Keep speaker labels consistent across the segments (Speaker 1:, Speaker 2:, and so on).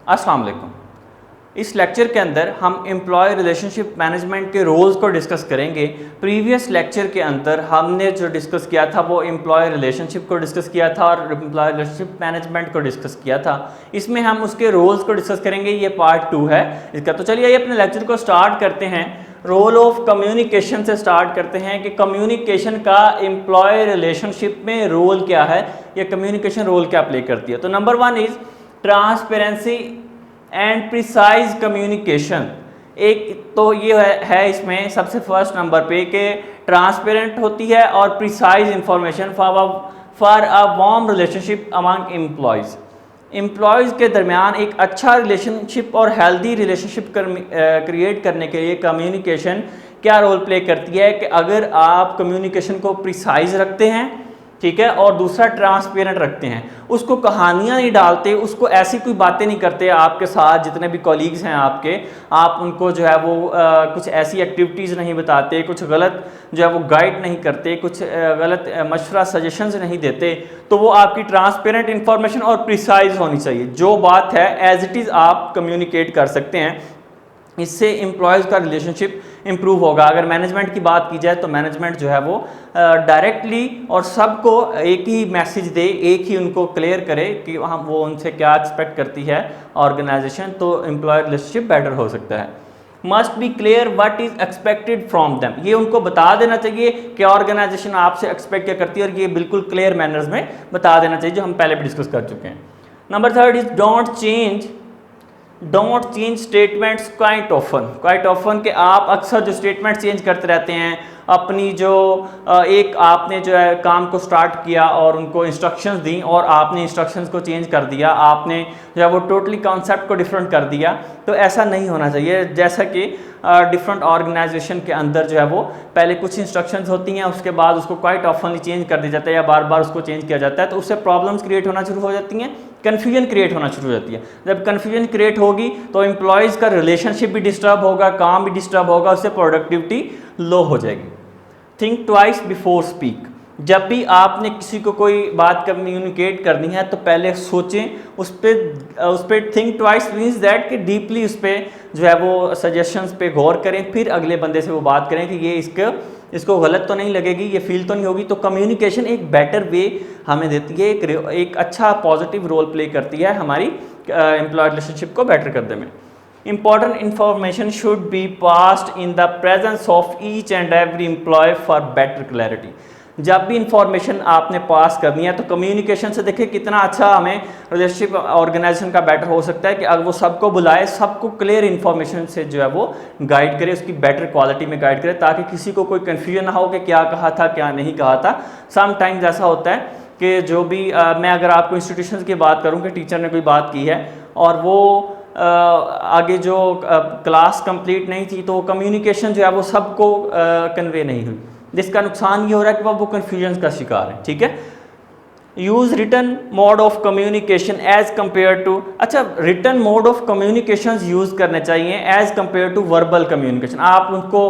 Speaker 1: अस्सलाम वालेकुम। इस लेक्चर के अंदर हम एम्प्लॉय रिलेशनशिप मैनेजमेंट के रोल्स को डिस्कस करेंगे। प्रीवियस लेक्चर के अंदर हमने जो डिस्कस किया था वो एम्प्लॉय रिलेशनशिप को डिस्कस किया था और एम्प्लॉय रिलेशनशिप मैनेजमेंट को डिस्कस किया था। इसमें हम उसके रोल्स को डिस्कस करेंगे, ये पार्ट 2 है इसका। तो चलिए ये अपने लेक्चर को स्टार्ट करते हैं। रोल ऑफ कम्युनिकेशन से स्टार्ट करते हैं कि कम्युनिकेशन का एम्प्लॉय रिलेशनशिप में रोल क्या है, या कम्युनिकेशन रोल क्या प्ले करती है। तो number 1 is transparency and precise communication. एक तो ये है इसमें सबसे फर्स्ट नंबर पे कि ट्रांसपेरेंट होती है और precise information for a warm relationship among employees. Employees के दरमियान एक अच्छा रिलेशनशिप और हेल्दी रिलेशनशिप क्रिएट करने के लिए कम्युनिकेशन क्या रोल प्ले करती है कि अगर आप कम्युनिकेशन को प्रिसाइज रखते हैं, ठीक है, और दूसरा ट्रांसपेरेंट रखते हैं, उसको कहानियाँ नहीं डालते, उसको ऐसी कोई बातें नहीं करते आपके साथ जितने भी कॉलीग्स हैं आपके, आप उनको जो है वो कुछ ऐसी एक्टिविटीज़ नहीं बताते, कुछ गलत जो है वो गाइड नहीं करते, कुछ गलत मशवरा सजेशंस नहीं देते, तो वो आपकी ट्रांसपेरेंट इन्फॉर्मेशन और प्रिसाइज होनी चाहिए। जो बात है एज इट इज़ आप कम्युनिकेट कर सकते हैं, इससे एम्प्लॉयज़ का रिलेशनशिप इम्प्रूव होगा। अगर मैनेजमेंट की बात की जाए तो मैनेजमेंट जो है वो डायरेक्टली और सबको एक ही मैसेज दे, एक ही उनको क्लियर करे कि हम वो उनसे क्या एक्सपेक्ट करती है ऑर्गेनाइजेशन, तो एम्प्लॉय रिलेशनशिप बेटर हो सकता है। Must be clear what is expected from them, ये उनको बता देना चाहिए कि ऑर्गेनाइजेशन आपसे एक्सपेक्ट क्या करती है, और ये बिल्कुल क्लियर मैनर्स में बता देना चाहिए, जो हम पहले भी डिस्कस कर चुके हैं। Number 3 is don't change statements quite often कि आप अक्सर जो स्टेटमेंट चेंज करते रहते हैं अपनी जो एक आपने जो है काम को स्टार्ट किया और उनको इंस्ट्रक्शंस दी और आपने इंस्ट्रक्शंस को चेंज कर दिया, आपने जो है वो टोटली कॉन्सेप्ट को डिफरेंट कर दिया, तो ऐसा नहीं होना चाहिए। जैसा कि डिफरेंट ऑर्गेनाइजेशन के अंदर जो है वो पहले कुछ इंस्ट्रक्शंस होती हैं, उसके बाद उसको क्वाइट ऑफनली चेंज कर दिया जाता है या बार बार उसको चेंज किया जाता है, तो उससे प्रॉब्लम्स क्रिएट होना शुरू हो जाती हैं, कन्फ्यूजन क्रिएट होना शुरू हो जाती है। जब कन्फ्यूजन क्रिएट होगी तो एम्प्लॉयज़ का रिलेशनशिप भी डिस्टर्ब होगा, काम भी डिस्टर्ब होगा, उससे प्रोडक्टिविटी लो हो जाएगी। थिंक ट्वाइस बिफोर स्पीक, जब भी आपने किसी को कोई बात कम्युनिकेट करनी है तो पहले सोचें, उस पर थिंक ट्वाइस मीन्स दैट कि डीपली उस पर जो है वो सजेशंस पे गौर करें, फिर अगले बंदे से वो बात करें कि ये इसको गलत तो नहीं लगेगी, ये फील तो नहीं होगी। तो कम्युनिकेशन एक बेटर वे हमें देती है, एक अच्छा पॉजिटिव रोल प्ले करती है हमारी एम्प्लॉय रिलेशनशिप को बेटर करने में। Important information should be passed in the presence of each and every employee for better clarity. जब भी इंफॉर्मेशन आपने पास करनी है तो कम्युनिकेशन से देखिए कितना अच्छा हमें रिलेशनशिप ऑर्गेनाइजेशन का बेटर हो सकता है कि अगर वो सबको बुलाए, सबको क्लियर इन्फॉर्मेशन से जो है वो गाइड करे, उसकी बेटर क्वालिटी में गाइड करे, ताकि किसी को कोई कन्फ्यूजन ना हो कि क्या कहा था क्या नहीं कहा था। समटाइम्स ऐसा होता है कि जो भी मैं अगर आपको इंस्टीट्यूशन की बात करूँ कि टीचर ने कोई बात की है और वो आगे जो क्लास कंप्लीट नहीं थी, तो कम्युनिकेशन जो है वो सबको कन्वे नहीं हुई, जिसका नुकसान ये हो रहा है कि वो कन्फ्यूजन का शिकार है। ठीक है, use written mode of communication as compared to, अच्छा written mode of communication use करने चाहिए as compared to verbal communication. आप उनको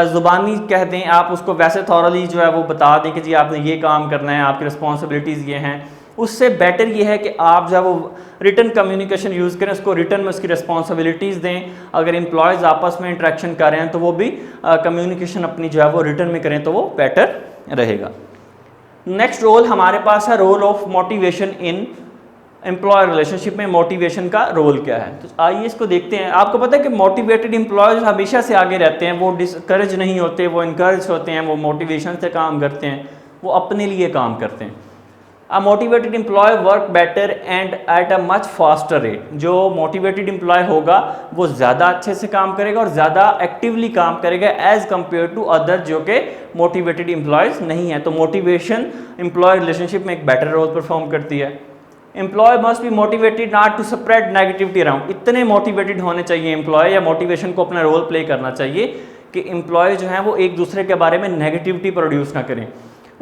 Speaker 1: ज़ुबानी कह दें, आप उसको वैसे थॉरली जो है वो बता दें कि जी आपने ये काम करना है, आपकी रिस्पॉन्सिबिलिटीज़ ये हैं, उससे बेटर ये है कि आप जो है वो रिटन कम्युनिकेशन यूज़ करें, उसको रिटन में उसकी रिस्पॉन्सिबिलिटीज़ दें। अगर एम्प्लॉयज़ आपस में इंटरेक्शन कर रहे हैं तो वो भी कम्युनिकेशन अपनी जो है वो रिटन में करें तो वो बेटर रहेगा। नेक्स्ट रोल हमारे पास है role of motivation in employ relationship में मोटिवेशन का रोल क्या है, तो आइए इसको देखते हैं। आपको पता है कि मोटिवेटेड एम्प्लॉयज़ हमेशा से आगे रहते हैं, वो डिस्करेज नहीं होते, वो इनकरेज होते हैं, वो मोटिवेशन से काम करते हैं, वो अपने लिए काम करते हैं। A motivated employee work better and at a much faster rate. जो motivated employee होगा वो ज़्यादा अच्छे से काम करेगा और ज़्यादा एक्टिवली काम करेगा एज कम्पेयर टू अदर जो कि motivated employees नहीं है। तो मोटिवेशन एम्प्लॉय रिलेशनशिप में एक बेटर रोल परफॉर्म करती है। Employ must be motivated not to spread negativity around, इतने मोटिवेटेड होने चाहिए एम्प्लॉय, या मोटिवेशन को अपना रोल प्ले करना चाहिए कि एम्प्लॉय जो हैं वो एक दूसरे के बारे में नेगेटिविटी प्रोड्यूस ना करें,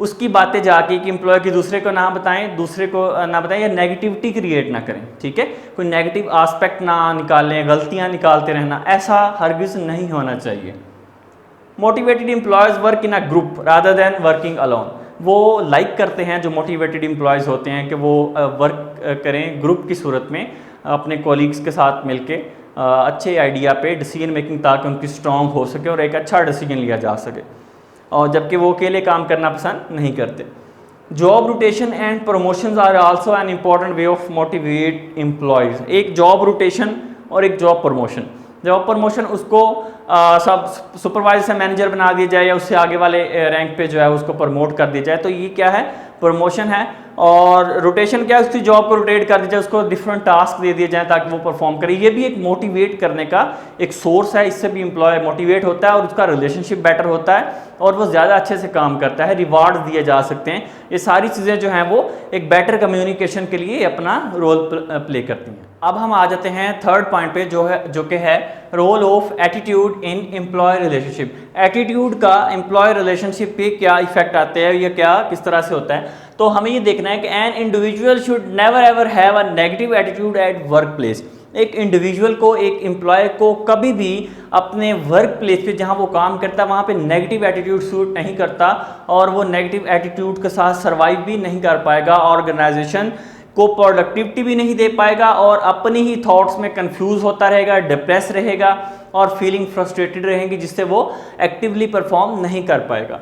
Speaker 1: उसकी बातें जाके कि एम्प्लॉय की दूसरे को ना बताएं, दूसरे को ना बताएं, या नेगेटिविटी क्रिएट ना करें। ठीक है, कोई नेगेटिव एस्पेक्ट ना निकालें, गलतियां निकालते रहना, ऐसा हरगिज़ नहीं होना चाहिए। Motivated employees work in a group rather than working alone, वो लाइक करते हैं जो मोटिवेटेड एम्प्लॉयज़ होते हैं कि वो वर्क करें ग्रुप की सूरत में अपने कोलीग्स के साथ मिलके अच्छे आइडिया पे डिसीजन मेकिंग ताकि उनकी स्ट्रॉन्ग हो सके और एक अच्छा डिसीजन लिया जा सके, और जबकि वो अकेले काम करना पसंद नहीं करते। Job rotation and promotions are also an important way of motivate employees. एक जॉब रोटेशन और एक जॉब प्रमोशन। जॉब प्रमोशन उसको सब सुपरवाइजर से मैनेजर बना दिया जाए या उससे आगे वाले रैंक पे जो है उसको प्रमोट कर दिया जाए, तो ये क्या है, प्रमोशन है। और रोटेशन क्या है, उसकी जॉब को रोटेट कर दिया जाए, उसको डिफरेंट टास्क दे दिए जाए ताकि वो परफॉर्म करे। ये भी एक मोटिवेट करने का एक सोर्स है, इससे भी एम्प्लॉय मोटिवेट होता है और उसका रिलेशनशिप बेटर होता है और वो ज़्यादा अच्छे से काम करता है, रिवार्ड दिए जा सकते हैं। ये सारी चीज़ें जो हैं वो एक बेटर कम्युनिकेशन के लिए अपना रोल प्ले करती हैं। अब हम आ जाते हैं थर्ड पॉइंट पे जो कि है role of attitude in employ relationship. Attitude का एम्प्लॉय रिलेशनशिप पे क्या इफेक्ट आते हैं या क्या किस तरह से होता है, तो हमें ये देखना है कि an individual should never ever have a negative attitude at work place. एक इंडिविजुअल को, एक एम्प्लॉय को कभी भी अपने वर्क प्लेस पे जहाँ वो काम करता है वहाँ पे नेगेटिव एटीट्यूड सूट नहीं करता और वो नेगेटिव एटीट्यूड के साथ सर्वाइव भी नहीं कर पाएगा, ऑर्गेनाइजेशन को प्रोडक्टिविटी भी नहीं दे पाएगा और अपनी ही थॉट्स में कंफ्यूज होता रहेगा, डिप्रेस रहेगा और फीलिंग फ्रस्ट्रेटेड रहेंगी, जिससे वो एक्टिवली परफॉर्म नहीं कर पाएगा।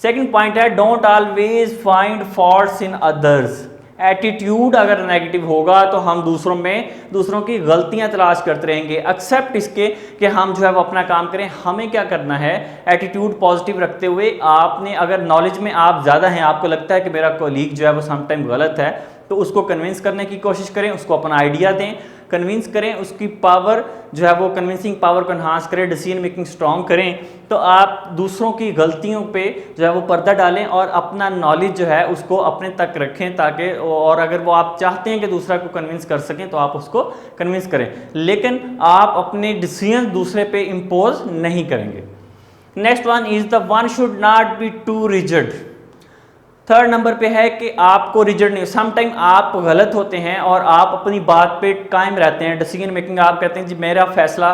Speaker 1: सेकंड पॉइंट है don't always find faults in others. Attitude अगर नेगेटिव होगा तो हम दूसरों की गलतियां तलाश करते रहेंगे, एक्सेप्ट इसके कि हम जो है वो अपना काम करें। हमें क्या करना है, एटीट्यूड पॉजिटिव रखते हुए आपने अगर नॉलेज में आप ज़्यादा हैं, आपको लगता है कि मेरा कोलीग जो है वो समटाइम गलत है, तो उसको कन्विंस करने की कोशिश करें, उसको अपना आइडिया दें, कन्विंस करें, उसकी पावर जो है वो कन्विंसिंग पावर को एनहांस करें, डिसीजन मेकिंग स्ट्रॉन्ग करें। तो आप दूसरों की गलतियों पे जो है वो पर्दा डालें और अपना नॉलेज जो है उसको अपने तक रखें ताकि, और अगर वो आप चाहते हैं कि दूसरा को कन्विंस कर सकें तो आप उसको कन्विंस करें, लेकिन आप अपने डिसीजन दूसरे पे इम्पोज नहीं करेंगे। Next one is the one should not be too rigid. Third number पे है कि आपको रिजिड नहीं, समटाइम आप गलत होते हैं और आप अपनी बात पे कायम रहते हैं, डिसीजन मेकिंग आप कहते हैं जी मेरा फैसला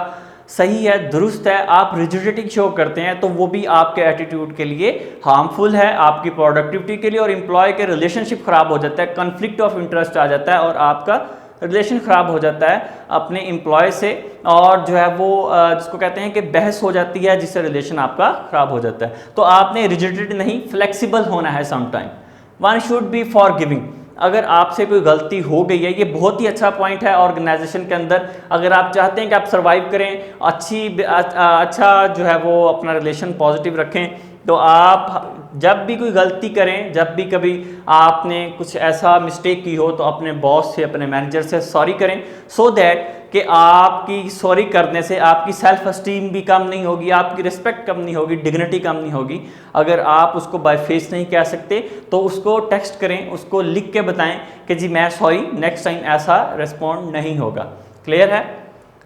Speaker 1: सही है, दुरुस्त है, आप रिजिडिटी शो करते हैं, तो वो भी आपके एटीट्यूड के लिए हार्मफुल है, आपकी प्रोडक्टिविटी के लिए, और एम्प्लॉय के रिलेशनशिप खराब हो जाता है, कन्फ्लिक्ट ऑफ इंटरेस्ट आ जाता है और आपका रिलेशन ख़राब हो जाता है अपने एम्प्लॉय से, और जो है वो जिसको कहते हैं कि बहस हो जाती है, जिससे रिलेशन आपका ख़राब हो जाता है। तो आपने रिजिडिटी नहीं, फ्लेक्सिबल होना है sometime. One should be forgiving. अगर आपसे कोई गलती हो गई है, ये बहुत ही अच्छा पॉइंट है ऑर्गेनाइजेशन के अंदर। अगर आप चाहते हैं कि आप सर्वाइव करें, अच्छा जो है वो अपना रिलेशन पॉजिटिव रखें, तो आप जब भी कोई गलती करें, जब भी कभी आपने कुछ ऐसा मिस्टेक की हो, तो अपने बॉस से, अपने मैनेजर से सॉरी करें, सो दैट कि आपकी सॉरी करने से आपकी सेल्फ एस्टीम भी कम नहीं होगी, आपकी रिस्पेक्ट कम नहीं होगी, डिग्निटी कम नहीं होगी। अगर आप उसको बाय फेस नहीं कह सकते तो उसको टेक्स्ट करें, उसको लिख के बताएं कि जी मैं सॉरी, नेक्स्ट टाइम ऐसा रिस्पॉन्ड नहीं होगा। क्लियर है?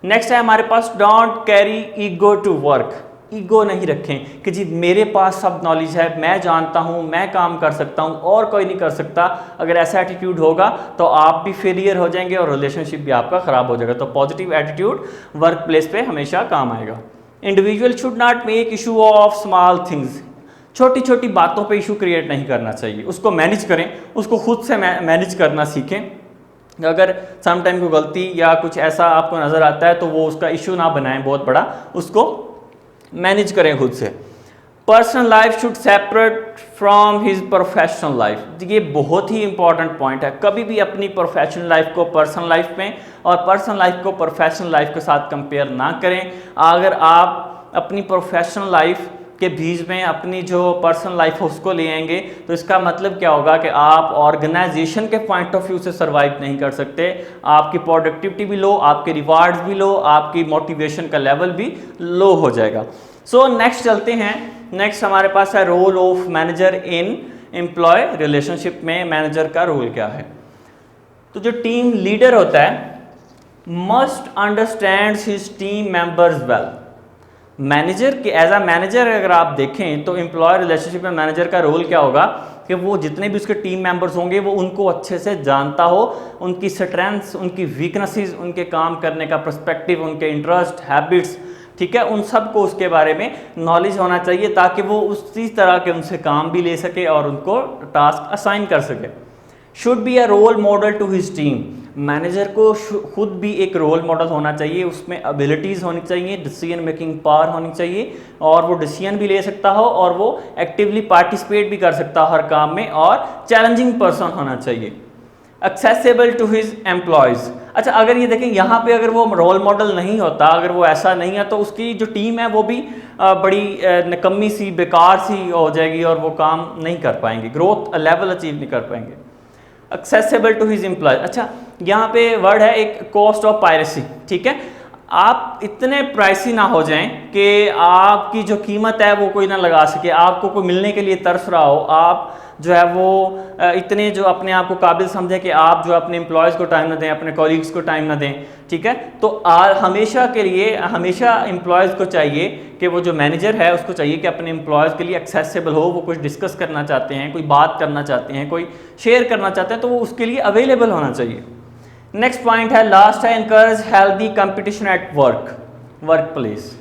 Speaker 1: नेक्स्ट है हमारे पास don't carry ego to work. Ego नहीं रखें कि जी मेरे पास सब नॉलेज है, मैं जानता हूँ, मैं काम कर सकता हूँ और कोई नहीं कर सकता। अगर ऐसा एटीट्यूड होगा तो आप भी फेलियर हो जाएंगे और रिलेशनशिप भी आपका ख़राब हो जाएगा। तो पॉजिटिव एटीट्यूड वर्क प्लेस पे हमेशा काम आएगा। Individual should not make issue of small things. छोटी छोटी बातों पे इशू क्रिएट नहीं करना चाहिए, उसको मैनेज करें, उसको खुद से मैनेज करना सीखें। अगर समटाइम कोई गलती या कुछ ऐसा आपको नज़र आता है तो वो उसका इशू ना बनाएं बहुत बड़ा, उसको मैनेज करें खुद से। Personal life should separate from his professional life. ये बहुत ही इंपॉर्टेंट पॉइंट है। कभी भी अपनी प्रोफेशनल लाइफ को पर्सनल लाइफ में और पर्सनल लाइफ को प्रोफेशनल लाइफ के साथ कंपेयर ना करें। अगर आप अपनी प्रोफेशनल लाइफ के बीच में अपनी जो पर्सनल लाइफ है उसको ले आएंगे तो इसका मतलब क्या होगा कि आप ऑर्गेनाइजेशन के पॉइंट ऑफ व्यू से सर्वाइव नहीं कर सकते। आपकी प्रोडक्टिविटी भी लो, आपके रिवार्ड्स भी लो, आपकी मोटिवेशन का लेवल भी लो हो जाएगा। सो नेक्स्ट चलते हैं। नेक्स्ट हमारे पास है role of manager in employ relationship में मैनेजर का रोल क्या है। तो जो टीम लीडर होता है must understand his team members well. Manager के एज अ मैनेजर अगर आप देखें तो एम्प्लॉय रिलेशनशिप में मैनेजर का रोल क्या होगा कि वो जितने भी उसके टीम मेंबर्स होंगे वो उनको अच्छे से जानता हो, उनकी स्ट्रेंथ्स, उनकी वीकनेसेस, उनके काम करने का पर्सपेक्टिव, उनके इंटरेस्ट, हैबिट्स, ठीक है, उन सब को उसके बारे में नॉलेज होना चाहिए ताकि वो उसी तरह के उनसे काम भी ले सके और उनको टास्क असाइन कर सके। Should be a role model to his team. Manager को खुद भी एक रोल मॉडल होना चाहिए, उसमें एबिलिटीज़ होनी चाहिए, डिसीजन मेकिंग पावर होनी चाहिए और वो डिसीजन भी ले सकता हो और वो एक्टिवली पार्टिसिपेट भी कर सकता हो हर काम में और चैलेंजिंग पर्सन होना चाहिए। Accessible to his employees. अच्छा, अगर ये देखें यहाँ पे अगर वो रोल मॉडल नहीं होता, अगर वो ऐसा नहीं है तो उसकी जो टीम है वो भी बड़ी निकम्मी सी बेकार सी हो जाएगी और वो काम नहीं कर पाएंगे, ग्रोथ लेवल अचीव नहीं कर पाएंगे। Accessible to his employ. अच्छा, यहाँ पे वर्ड है एक कॉस्ट ऑफ पायरेसी, ठीक है। आप इतने प्राइसी ना हो जाएं कि आपकी जो कीमत है वो कोई ना लगा सके, आपको कोई मिलने के लिए तरस रहा हो, आप जो है वो इतने जो अपने आप को काबिल समझें कि आप जो अपने एम्प्लॉयज़ को टाइम ना दें, अपने कॉलीग्स को टाइम ना दें, ठीक है। तो हमेशा के लिए हमेशा एम्प्लॉयज़ को चाहिए कि वो जो मैनेजर है उसको चाहिए कि अपने एम्प्लॉयज़ के लिए एक्सेसिबल हो, वो कुछ डिस्कस करना चाहते हैं, कोई बात करना चाहते हैं, कोई शेयर करना चाहते हैं तो वो उसके लिए अवेलेबल होना चाहिए। नेक्स्ट पॉइंट है, लास्ट है, encourage healthy competition at work place.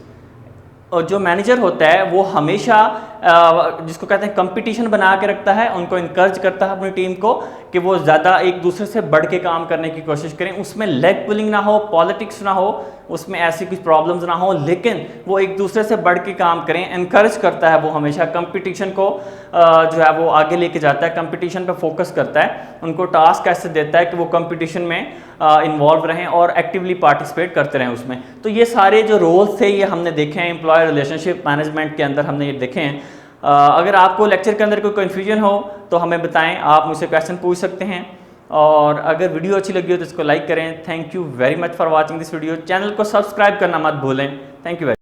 Speaker 1: और जो मैनेजर होता है वो हमेशा जिसको कहते हैं कंपटीशन बना के रखता है, उनको इनकरेज करता है अपनी टीम को कि वो ज़्यादा एक दूसरे से बढ़ के काम करने की कोशिश करें, उसमें लेग पुलिंग ना हो, पॉलिटिक्स ना हो, उसमें ऐसी कुछ प्रॉब्लम्स ना हो, लेकिन वो एक दूसरे से बढ़ के काम करें। इनकरेज करता है वो हमेशा कंपटीशन को, जो है वो आगे लेके जाता है, कंपटीशन पे फोकस करता है, उनको टास्क ऐसे देता है कि वो कंपटीशन में इन्वॉल्व रहें और एक्टिवली पार्टिसिपेट करते रहें उसमें। तो ये सारे जो रोल्स थे ये हमने देखे हैं एम्प्लॉय रिलेशनशिप मैनेजमेंट के अंदर, हमने ये देखे हैं। अगर आपको लेक्चर के अंदर कोई कन्फ्यूजन हो तो हमें बताएं, आप मुझसे क्वेश्चन पूछ सकते हैं। और अगर वीडियो अच्छी लगी हो तो इसको लाइक करें। Thank you very much for watching this video. Channel को सब्सक्राइब करना मत भूलें। Thank you very